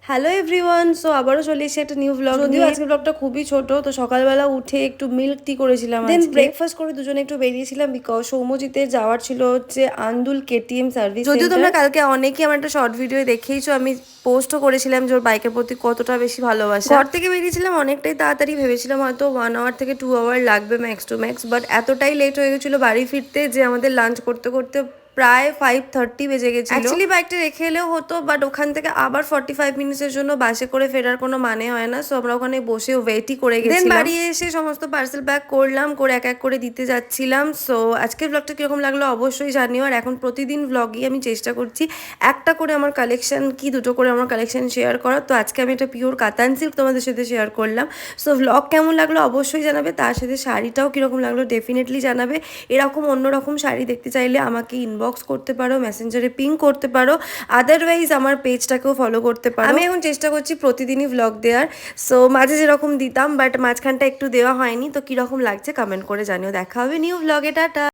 Hello everyone, so আবারও চলে এসেছি একটা নিউ ব্লগ। যদিও আজকের ব্লগটা খুবই ছোট, তো সকালবেলা উঠে একটু মিল্ক টি করেছিলাম, দেন ব্রেকফাস্ট করে দুজনে একটু বেরিয়েছিলাম বিকজ সৌম্যজিতে যাওয়ার ছিল হচ্ছে আন্দুল কেটিএম সার্ভিস। যদিও তোমরা কালকে অনেকেই আমার একটা শর্ট ভিডিও দেখেইছো, আমি পোস্টও করেছিলাম যে ওর বাইকের প্রতি কতটা বেশি ভালোবাসা। ঘর থেকে বেরিয়েছিলাম অনেকটাই তাড়াতাড়ি, ভেবেছিলাম হয়তো 1 আওয়ার থেকে 2 আওয়ার লাগবে ম্যাক্স টু ম্যাক্স, বাট এতটাই লেট হয়ে গেছিলো বাড়ি ফিরতে যে আমাদের লাঞ্চ করতে করতে প্রায় 5:30 বেজে গেছিল। অ্যাকচুয়ালি বাইকটা রেখে এলেও হতো, বাট ওখান থেকে আবার 45 মিনিটসের জন্য বাসে করে ফেরার কোনো মানে হয় না, সো আমরা ওখানে বসে ওয়েটই করে গেছিলাম। দেন বাড়ি এসে সমস্ত পার্সেল ব্যাক করলাম, করে এক এক করে দিতে যাচ্ছিলাম। সো আজকের ব্লগটা কিরকম লাগলো অবশ্যই জানিও। আর এখন প্রতিদিন ব্লগই আমি চেষ্টা করছি একটা করে আমার কালেকশন কি দুটো করে আমার কালেকশন শেয়ার করার। তো আজকে আমি একটা পিওর কাতান সিল্ক তোমাদের সাথে শেয়ার করলাম। সো ব্লগ কেমন লাগলো অবশ্যই জানাবে, তার সাথে শাড়িটাও কীরকম লাগলো ডেফিনেটলি জানাবে। এরকম অন্যরকম শাড়ি দেখতে চাইলে আমাকে ইনবক্স করতে পারো, মেসেঞ্জারে পিং করতে পারো, আদারওয়াইজ আমার পেজটাকেও ফলো করতে পারো। আমি এখন চেষ্টা করছি প্রতিদিনই ব্লগ দেওয়ার, সো মাঝে যেরকম দিতাম বাট মাঝখানটা একটু দেওয়া হয়নি। তো কীরকম লাগছে কমেন্ট করে জানিও। দেখা হবে নিউ ব্লগে, টাটা।